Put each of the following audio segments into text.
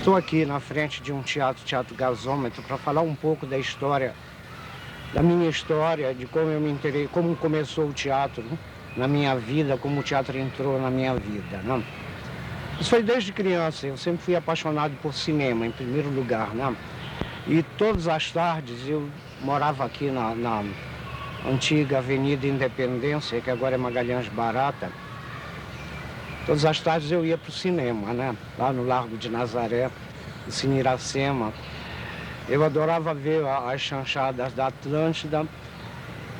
Estou aqui na frente de um teatro, Teatro Gasômetro, para falar um pouco da história, da minha história, de como eu me interessei, como começou o teatro, né, na minha vida, como o teatro entrou na minha vida, né? Isso foi desde criança, eu sempre fui apaixonado por cinema, em primeiro lugar, né? E todas as tardes eu morava aqui na antiga Avenida Independência, que agora é Magalhães Barata. Todas as tardes eu ia para o cinema, né? Lá no Largo de Nazaré, no Cine Iracema. Eu adorava ver as chanchadas da Atlântida.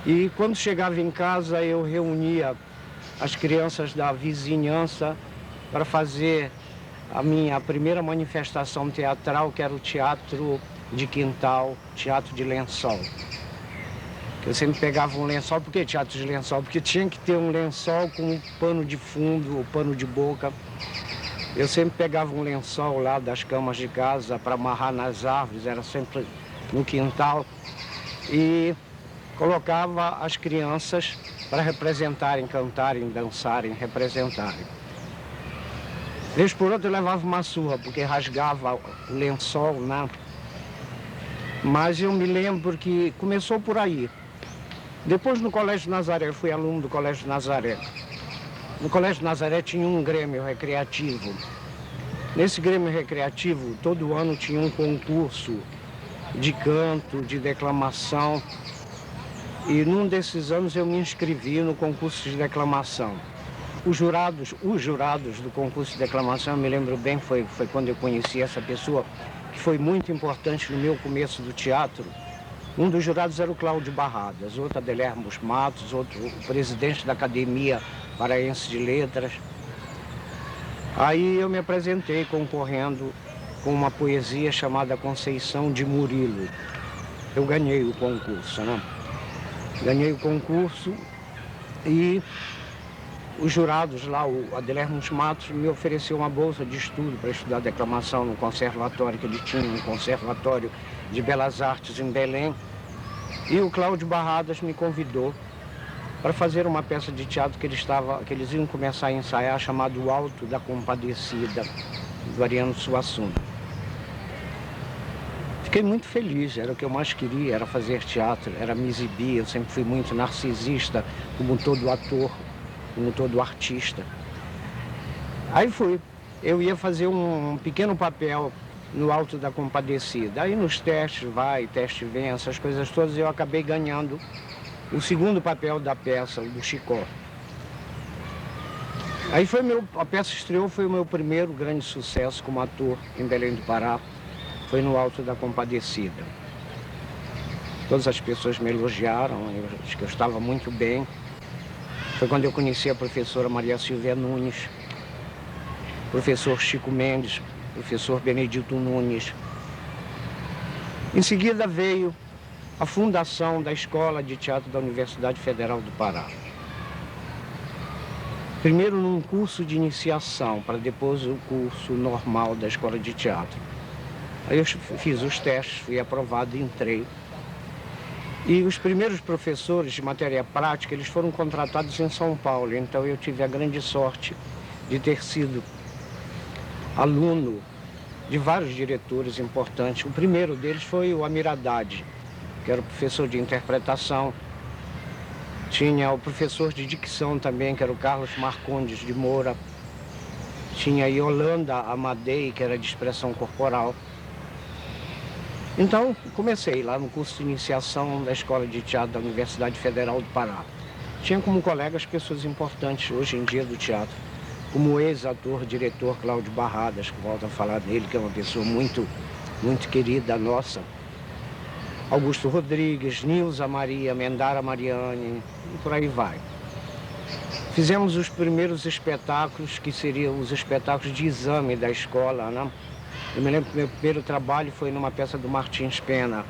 E quando chegava em casa, eu reunia as crianças da vizinhança para fazer a minha primeira manifestação teatral, que era o teatro de quintal, teatro de lençol. Eu sempre pegava um lençol. Por que teatro de lençol? Porque tinha que ter um lençol com um pano de fundo, ou pano de boca. Eu sempre pegava um lençol lá das camas de casa para amarrar nas árvores, era sempre no quintal, e colocava as crianças para representarem, cantarem, dançarem, representarem. Vez por outra eu levava uma surra, porque rasgava o lençol, né? Mas eu me lembro que começou por aí. Depois no Colégio Nazaré, eu fui aluno do Colégio Nazaré. No Colégio Nazaré tinha um grêmio recreativo. Nesse grêmio recreativo, todo ano tinha um concurso de canto, de declamação. E num desses anos eu me inscrevi no concurso de declamação. Os jurados do concurso de declamação, eu me lembro bem, foi quando eu conheci essa pessoa, que foi muito importante no meu começo do teatro. Um dos jurados era o Cláudio Barradas, outro Adelermos Matos, outro o presidente da Academia Paraense de Letras. Aí eu me apresentei concorrendo com uma poesia chamada Conceição de Murilo. Eu ganhei o concurso, né? Ganhei o concurso e os jurados lá, o Adelermos Matos, me ofereceu uma bolsa de estudo para estudar declamação no conservatório que ele tinha, um conservatório de Belas Artes em Belém. E o Cláudio Barradas me convidou para fazer uma peça de teatro que eles iam começar a ensaiar, chamado O Alto da Compadecida, do Ariano Suassuna. Fiquei muito feliz, era o que eu mais queria, era fazer teatro, era me exibir. Eu sempre fui muito narcisista, como todo ator, como todo artista. Aí fui. Eu ia fazer um pequeno papel no Alto da Compadecida. Aí nos testes vai, teste vem, essas coisas todas, eu acabei ganhando o segundo papel da peça, o do Chicó. Aí a peça estreou, foi o meu primeiro grande sucesso como ator em Belém do Pará. Foi no Alto da Compadecida. Todas as pessoas me elogiaram, acho que eu estava muito bem. Foi quando eu conheci a professora Maria Silvia Nunes, professor Chico Mendes, professor Benedito Nunes. Em seguida veio a fundação da Escola de Teatro da Universidade Federal do Pará. Primeiro num curso de iniciação, para depois o curso normal da Escola de Teatro. Aí eu fiz os testes, fui aprovado e entrei. E os primeiros professores de matéria prática, eles foram contratados em São Paulo. Então eu tive a grande sorte de ter sido aluno de vários diretores importantes. O primeiro deles foi o Amir Haddad, que era o professor de interpretação. Tinha o professor de dicção também, que era o Carlos Marcondes de Moura. Tinha a Yolanda Amadei, que era de expressão corporal. Então, comecei lá no curso de iniciação da Escola de Teatro da Universidade Federal do Pará. Tinha como colegas pessoas importantes hoje em dia do teatro, como o ex-ator, diretor Cláudio Barradas, que volto a falar dele, que é uma pessoa muito, muito querida nossa. Augusto Rodrigues, Nilza Maria, Mendara Mariani, e por aí vai. Fizemos os primeiros espetáculos, que seriam os espetáculos de exame da escola, né? Eu me lembro que meu primeiro trabalho foi numa peça do Martins Pena,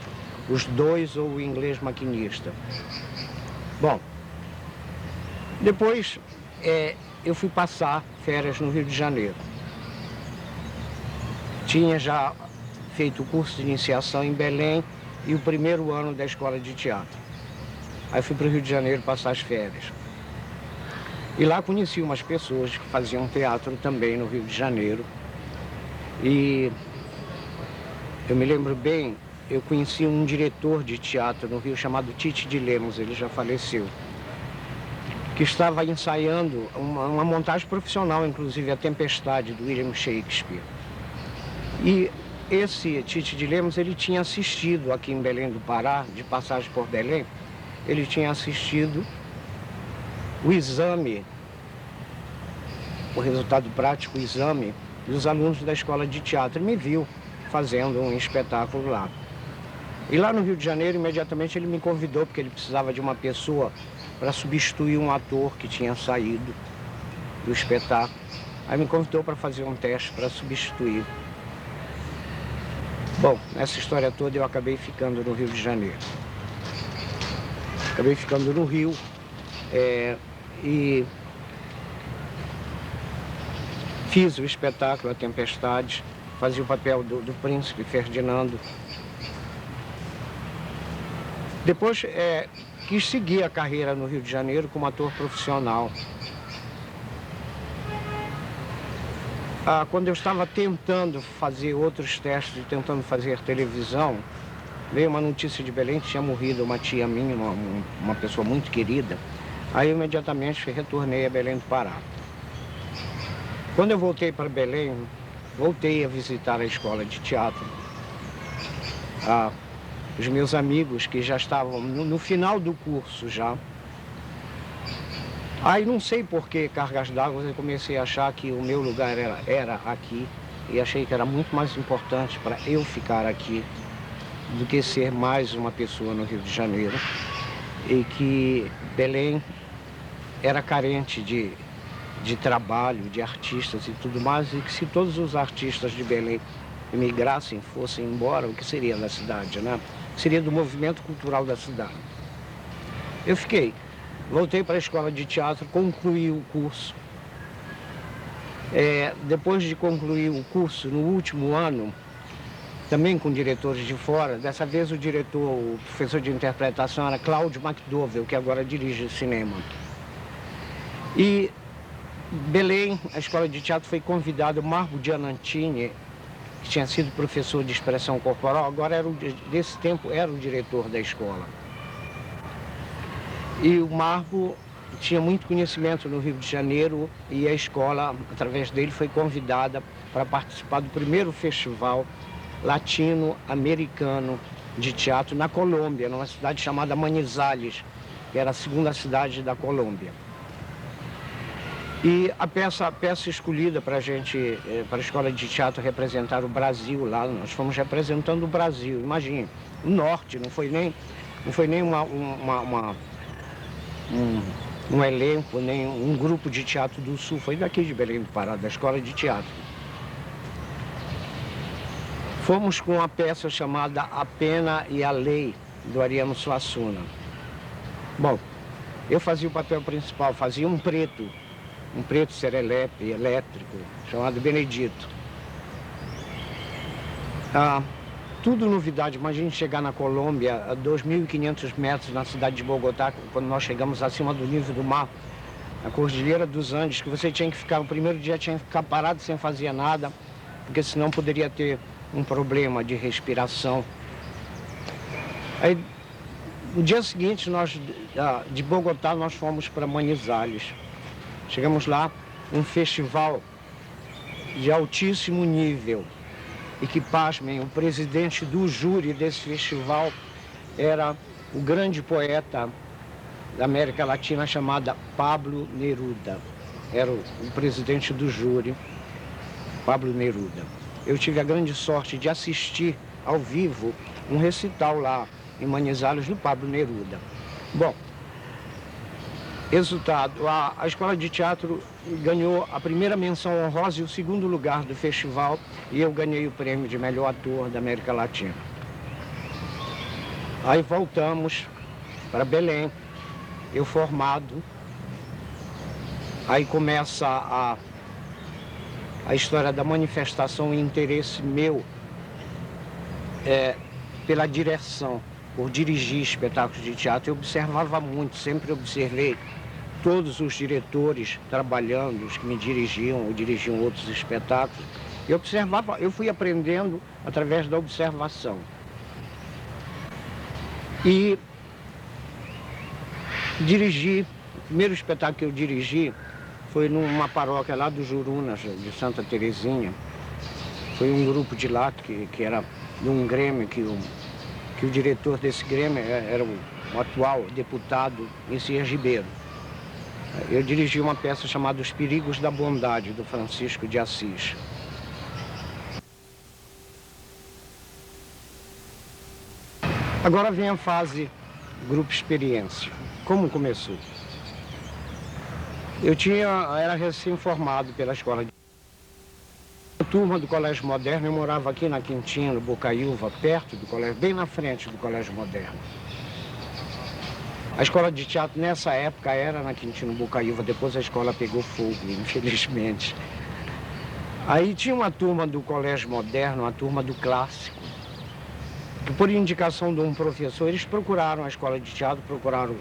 Os Dois ou o Inglês Maquinista. Bom, depois eu fui passar férias no Rio de Janeiro. Tinha já feito o curso de iniciação em Belém e o primeiro ano da escola de teatro. Aí fui para o Rio de Janeiro passar as férias. E lá conheci umas pessoas que faziam teatro também no Rio de Janeiro. E Eu me lembro bem, eu conheci um diretor de teatro no Rio chamado Tite de Lemos, ele já faleceu, que estava ensaiando uma montagem profissional, inclusive A Tempestade, do William Shakespeare. E esse Tite de Lemos, ele tinha assistido aqui em Belém do Pará, de passagem por Belém, ele tinha assistido o exame, o resultado prático, o exame dos alunos da escola de teatro, e me viu fazendo um espetáculo lá. E lá no Rio de Janeiro, imediatamente ele me convidou, porque ele precisava de uma pessoa para substituir um ator que tinha saído do espetáculo. Aí me convidou para fazer um teste para substituir. Bom, nessa história toda eu acabei ficando no Rio de Janeiro. Acabei ficando no Rio e fiz o espetáculo A Tempestade, fazia o papel do príncipe Ferdinando. Depois quis seguir a carreira no Rio de Janeiro como ator profissional. Quando eu estava tentando fazer outros testes, tentando fazer televisão, veio uma notícia de Belém que tinha morrido uma tia minha, uma pessoa muito querida. Aí imediatamente retornei a Belém do Pará. Quando eu voltei para Belém, voltei a visitar a escola de teatro. Os meus amigos que já estavam no final do curso já. Aí não sei por que cargas d'água, eu comecei a achar que o meu lugar era aqui, e achei que era muito mais importante para eu ficar aqui do que ser mais uma pessoa no Rio de Janeiro, e que Belém era carente de trabalho, de artistas e tudo mais, e que se todos os artistas de Belém emigrassem, fossem embora, o que seria da cidade, né? Seria do movimento cultural da cidade. Eu fiquei. Voltei para a escola de teatro, concluí o curso. Depois de concluir o curso, no último ano, também com diretores de fora, dessa vez o diretor, o professor de interpretação era Cláudio McDowell, que agora dirige cinema. E Belém, a escola de teatro foi convidada, o Marco Giannantini, que tinha sido professor de expressão corporal, agora desse tempo era o diretor da escola. E o Marco tinha muito conhecimento no Rio de Janeiro, e a escola, através dele, foi convidada para participar do primeiro festival latino-americano de teatro na Colômbia, numa cidade chamada Manizales, que era a segunda cidade da Colômbia. E a peça escolhida para a gente, para a escola de teatro representar o Brasil lá, nós fomos representando o Brasil, imagine, o norte, não foi nem um elenco, nem um grupo de teatro do sul, foi daqui de Belém do Pará, da escola de teatro. Fomos com uma peça chamada A Pena e a Lei, do Ariano Suassuna. Bom, eu fazia o papel principal, fazia um preto serelepe, elétrico, chamado Benedito. Tudo novidade, imagine chegar na Colômbia, a 2.500 metros na cidade de Bogotá, quando nós chegamos acima do nível do mar, a Cordilheira dos Andes, que você tinha que ficar, o primeiro dia tinha que ficar parado sem fazer nada, porque senão poderia ter um problema de respiração. Aí, no dia seguinte, de Bogotá, nós fomos para Manizales. Chegamos lá, um festival de altíssimo nível. E que, pasmem, o presidente do júri desse festival era o grande poeta da América Latina chamado Pablo Neruda. Era o presidente do júri, Pablo Neruda. Eu tive a grande sorte de assistir ao vivo um recital lá em Manizales do Pablo Neruda. Bom, resultado, a escola de teatro ganhou a primeira menção honrosa e o segundo lugar do festival, e eu ganhei o prêmio de melhor ator da América Latina. Aí voltamos para Belém, eu formado, aí começa a história da manifestação e interesse meu pela direção, por dirigir espetáculos de teatro. Eu observava muito, sempre observei todos os diretores trabalhando, os que me dirigiam ou dirigiam outros espetáculos, Eu observava, eu fui aprendendo através da observação. E dirigi, o primeiro espetáculo que eu dirigi foi numa paróquia lá do Jurunas, de Santa Terezinha. Foi um grupo de lá que era de um grêmio, que o diretor desse grêmio era o atual deputado Messias Ribeiro. Eu dirigi uma peça chamada Os Perigos da Bondade, do Francisco de Assis. Agora vem a fase Grupo Experiência. Como começou? Eu era recém-formado pela escola de turma do Colégio Moderno. Eu morava aqui na Quintinha, no Bocaiúva, perto do colégio, bem na frente do Colégio Moderno. A escola de teatro nessa época era na Quintinha, no Bocaiúva. Depois a escola pegou fogo, infelizmente. Aí tinha uma turma do Colégio Moderno, uma turma do Clássico, que por indicação de um professor, eles procuraram a escola de teatro, procuraram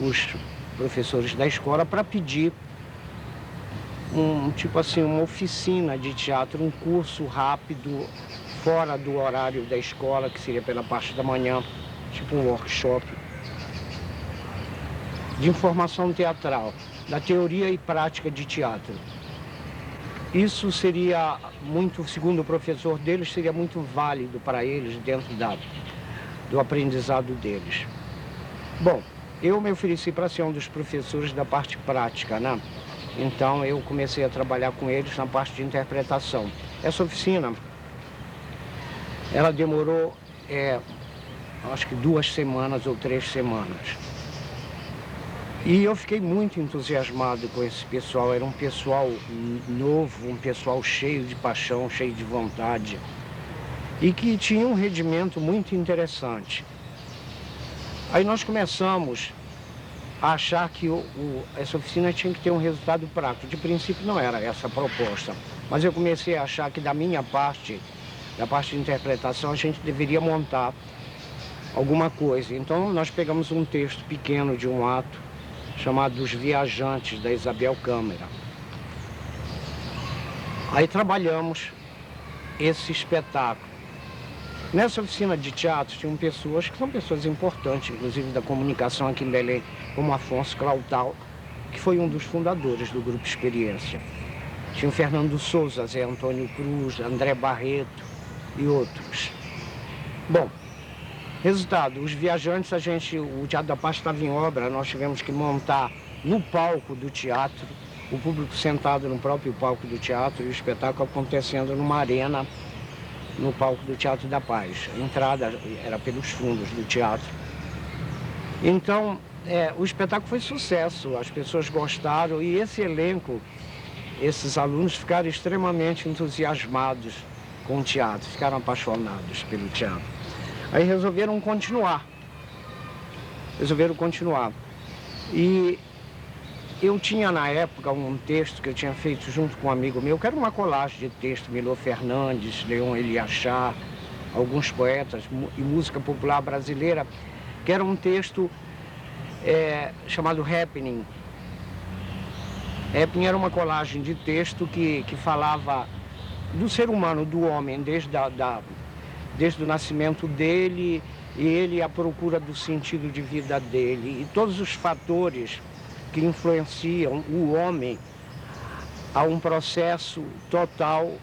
os professores da escola para pedir uma oficina de teatro, um curso rápido, fora do horário da escola, que seria pela parte da manhã, tipo um workshop de informação teatral, da teoria e prática de teatro. Isso seria muito, segundo o professor deles, seria muito válido para eles dentro do aprendizado deles. Bom, eu me ofereci para ser um dos professores da parte prática, né? Então eu comecei a trabalhar com eles na parte de interpretação. Essa oficina, ela demorou, acho que 2 semanas ou 3 semanas. E eu fiquei muito entusiasmado com esse pessoal. Era um pessoal novo, um pessoal cheio de paixão, cheio de vontade. E que tinha um rendimento muito interessante. Aí nós começamos a achar que essa oficina tinha que ter um resultado prático. De princípio não era essa a proposta, mas eu comecei a achar que da minha parte, da parte de interpretação, a gente deveria montar alguma coisa. Então nós pegamos um texto pequeno de um ato, chamado Os Viajantes, da Isabel Câmara. Aí trabalhamos esse espetáculo. Nessa oficina de teatro tinham pessoas que são pessoas importantes, inclusive da comunicação aqui em Belém, como Afonso Clautal, que foi um dos fundadores do Grupo Experiência. Tinha o Fernando Souza, Zé Antônio Cruz, André Barreto e outros. Bom, resultado, Os Viajantes, o Teatro da Paz estava em obra, nós tivemos que montar no palco do teatro, o público sentado no próprio palco do teatro e o espetáculo acontecendo numa arena no palco do Teatro da Paz. A entrada era pelos fundos do teatro. Então, o espetáculo foi sucesso, as pessoas gostaram e esse elenco, esses alunos ficaram extremamente entusiasmados com o teatro, ficaram apaixonados pelo teatro. Aí resolveram continuar. E eu tinha na época um texto que eu tinha feito junto com um amigo meu, que era uma colagem de texto, Milor Fernandes, Leon Eliachar, alguns poetas e música popular brasileira, que era um texto chamado Happening. Happening era uma colagem de texto que falava do ser humano, do homem, desde o nascimento dele e ele à procura do sentido de vida dele e todos os fatores que influenciam o homem a um processo total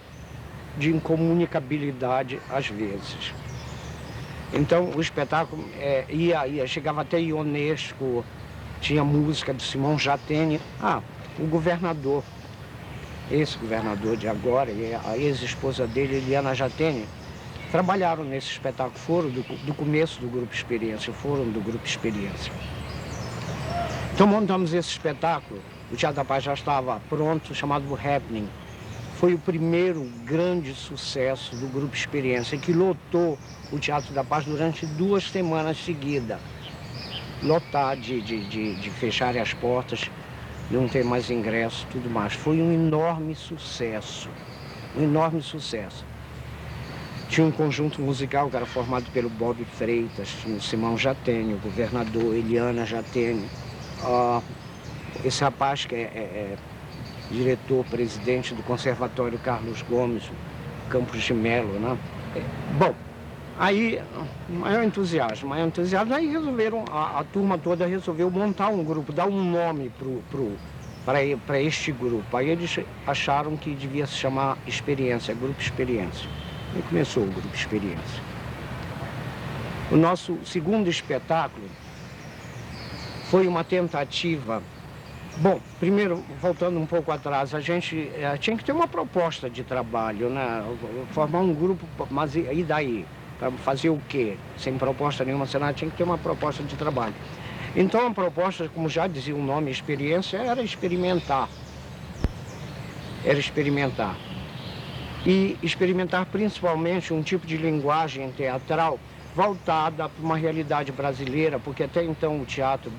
de incomunicabilidade às vezes. Então o espetáculo chegava até Ionesco, tinha música do Simão Jatene. O governador, esse governador de agora e a ex-esposa dele, Eliana Jatene, trabalharam nesse espetáculo, foram do começo do Grupo Experiência, Então montamos esse espetáculo, o Teatro da Paz já estava pronto, chamado Happening. Foi o primeiro grande sucesso do Grupo Experiência, que lotou o Teatro da Paz durante 2 semanas seguidas. Lotar de fecharem as portas, não ter mais ingresso, tudo mais. Foi um enorme sucesso, Tinha um conjunto musical que era formado pelo Bob Freitas, tinha o Simão Jatene, o governador, Eliana Jatene. Esse rapaz que diretor-presidente do Conservatório Carlos Gomes, Campos de Melo, né? Bom, aí, maior entusiasmo, aí resolveram, a turma toda resolveu montar um grupo, dar um nome para este grupo. Aí eles acharam que devia se chamar Experiência, Grupo Experiência. Aí começou o Grupo Experiência. O nosso segundo espetáculo foi uma tentativa. Bom, primeiro, voltando um pouco atrás, a gente tinha que ter uma proposta de trabalho, né? Formar um grupo, mas e daí? Para fazer o quê? Sem proposta nenhuma, senão tinha que ter uma proposta de trabalho. Então a proposta, como já dizia o nome, experiência, era experimentar. Era experimentar. E experimentar principalmente um tipo de linguagem teatral voltada para uma realidade brasileira, porque até então o teatro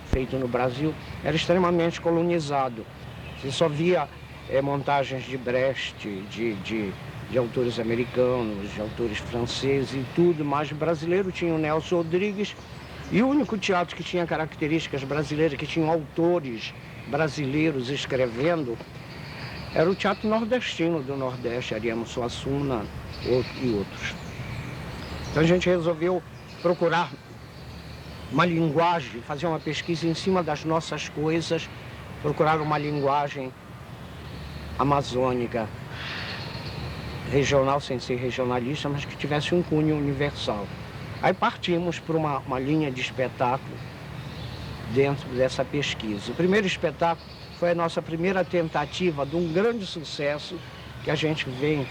feito no Brasil era extremamente colonizado. Você só via montagens de Brecht, de autores americanos, de autores franceses e tudo, mas brasileiro tinha o Nelson Rodrigues, e o único teatro que tinha características brasileiras, que tinha autores brasileiros escrevendo, era o teatro nordestino do Nordeste, Ariano Suassuna e outros. Então a gente resolveu procurar uma linguagem, fazer uma pesquisa em cima das nossas coisas, procurar uma linguagem amazônica, regional sem ser regionalista, mas que tivesse um cunho universal. Aí partimos para uma linha de espetáculo dentro dessa pesquisa. O primeiro espetáculo foi a nossa primeira tentativa de um grande sucesso que a gente vem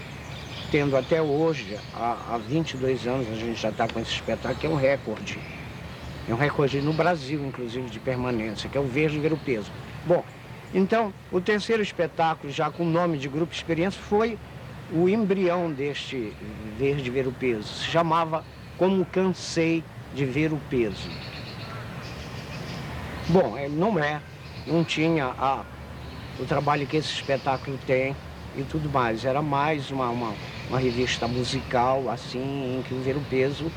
tendo até hoje. Há 22 anos a gente já está com esse espetáculo, que é um recorde. É um recorde no Brasil, inclusive, de permanência, que é o Verde Ver o Peso. Bom, então, o terceiro espetáculo, já com o nome de Grupo Experiência, foi o embrião deste Verde Ver o Peso. Se chamava Como Cansei de Ver o Peso. Bom, não tinha o trabalho que esse espetáculo tem e tudo mais. Era mais uma revista musical, assim, em que o Ver o Peso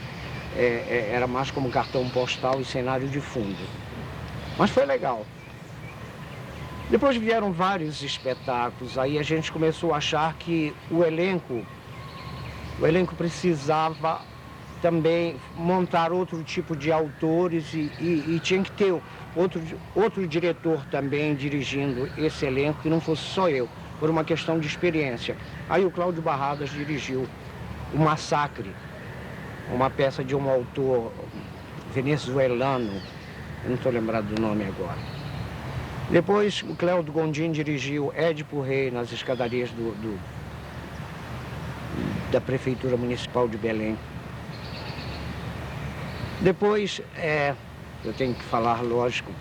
era mais como cartão postal e cenário de fundo. Mas foi legal. Depois vieram vários espetáculos, aí a gente começou a achar que o elenco precisava também montar outro tipo de autores e tinha que ter outro diretor também dirigindo esse elenco, que não fosse só eu, por uma questão de experiência. Aí o Cláudio Barradas dirigiu O Massacre, uma peça de um autor venezuelano, eu não estou lembrado do nome agora. Depois o Cléudio Gondim dirigiu Édipo Rei nas escadarias da Prefeitura Municipal de Belém. Depois, eu tenho que falar, lógico,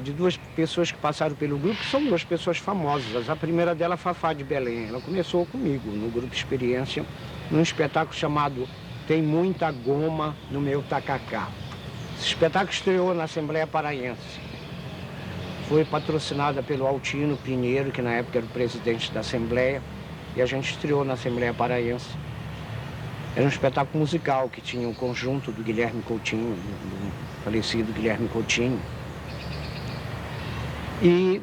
de duas pessoas que passaram pelo grupo, que são duas pessoas famosas. A primeira dela, a Fafá de Belém. Ela começou comigo no Grupo Experiência, num espetáculo chamado Tem Muita Goma no Meu Tacacá. Esse espetáculo estreou na Assembleia Paraense. Foi patrocinada pelo Altino Pinheiro, que na época era o presidente da Assembleia, e a gente estreou na Assembleia Paraense. Era um espetáculo musical que tinha um conjunto do Guilherme Coutinho, do falecido Guilherme Coutinho. E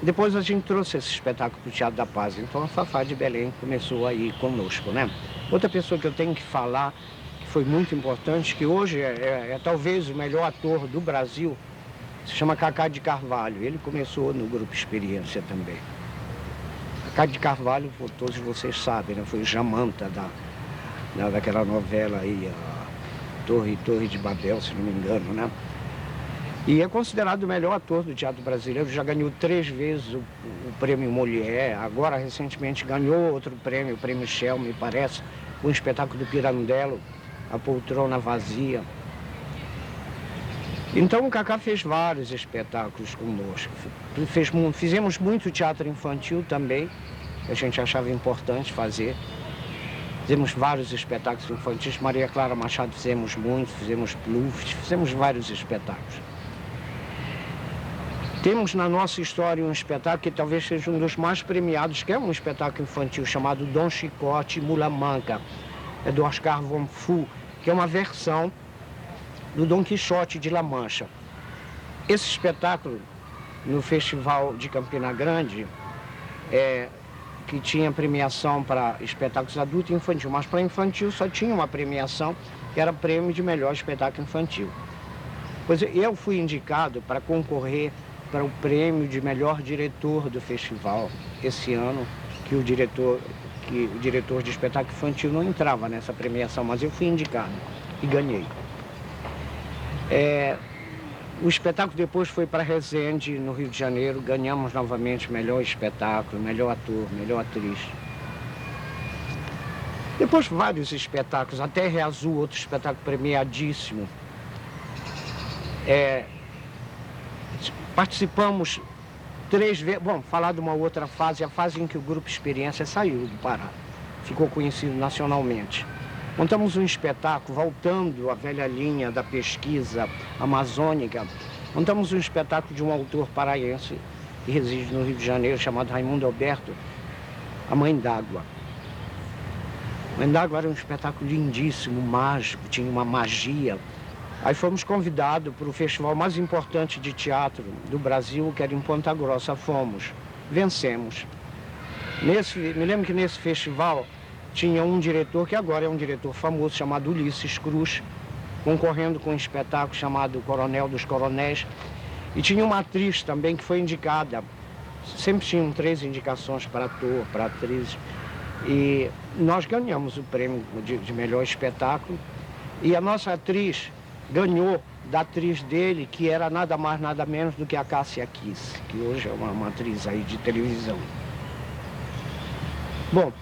depois a gente trouxe esse espetáculo para o Teatro da Paz. Então a Fafá de Belém começou aí conosco, né? Outra pessoa que eu tenho que falar, que foi muito importante, que hoje é talvez o melhor ator do Brasil, se chama Cacá de Carvalho. Ele começou no Grupo Experiência também. Cacá de Carvalho, todos vocês sabem, né? Foi o Jamanta daquela novela aí, a Torre de Babel, se não me engano, né? E é considerado o melhor ator do teatro brasileiro. Já ganhou 3 vezes o prêmio Molière. Agora, recentemente, ganhou outro prêmio, o prêmio Shell, me parece, com o espetáculo do Pirandello, A Poltrona Vazia. Então o Cacá fez vários espetáculos conosco. Fizemos muito teatro infantil também, que a gente achava importante fazer. Fizemos vários espetáculos infantis. Maria Clara Machado fizemos muito, fizemos Pluft, fizemos vários espetáculos. Temos na nossa história um espetáculo que talvez seja um dos mais premiados, que é um espetáculo infantil chamado Dom Chicote e Mula Manca. É do Oscar Von Fu, que é uma versão do Dom Quixote de La Mancha. Esse espetáculo no Festival de Campina Grande, que tinha premiação para espetáculos adultos e infantil, mas para infantil só tinha uma premiação, que era prêmio de melhor espetáculo infantil. Pois eu fui indicado para concorrer para o prêmio de melhor diretor do festival esse ano, que o diretor de espetáculo infantil não entrava nessa premiação, mas eu fui indicado e ganhei. O espetáculo depois foi para Resende, no Rio de Janeiro, ganhamos novamente melhor espetáculo, melhor ator, melhor atriz. Depois vários espetáculos, até Terra Azul, outro espetáculo premiadíssimo. Participamos 3 vezes, bom, falar de uma outra fase, a fase em que o Grupo Experiência saiu do Pará, ficou conhecido nacionalmente. Montamos um espetáculo voltando à velha linha da pesquisa amazônica. Montamos um espetáculo de um autor paraense que reside no Rio de Janeiro, chamado Raimundo Alberto, A Mãe d'Água. A Mãe d'Água era um espetáculo lindíssimo, mágico, tinha uma magia. Aí fomos convidados para o festival mais importante de teatro do Brasil, que era em Ponta Grossa. Fomos, vencemos. Me lembro que nesse festival tinha um diretor, que agora é um diretor famoso, chamado Ulisses Cruz, concorrendo com um espetáculo chamado Coronel dos Coronéis. E tinha uma atriz também que foi indicada. Sempre tinham 3 indicações para ator, para atriz. E nós ganhamos o prêmio de melhor espetáculo. E a nossa atriz ganhou da atriz dele, que era nada mais, nada menos do que a Cássia Kiss, que hoje é uma atriz aí de televisão. Bom,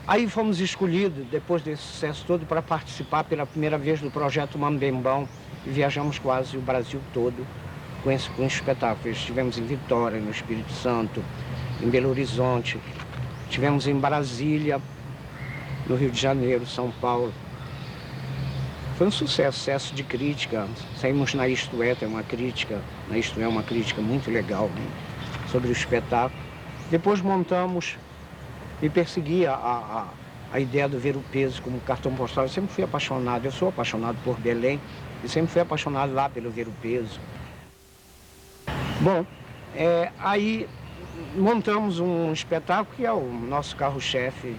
aí fomos escolhidos, depois desse sucesso todo, para participar pela primeira vez do projeto Mambembão, e viajamos quase o Brasil todo com esse espetáculo. Estivemos em Vitória, no Espírito Santo, em Belo Horizonte, estivemos em Brasília, no Rio de Janeiro, São Paulo. Foi um sucesso de crítica. Saímos na Isto É, tem uma crítica, na Isto É uma crítica muito legal, né, sobre o espetáculo. Depois montamos e persegui a ideia do Ver o Peso como cartão postal. Eu sempre fui apaixonado, eu sou apaixonado por Belém e sempre fui apaixonado lá pelo Ver o Peso. Bom, aí montamos um espetáculo que é o nosso carro-chefe,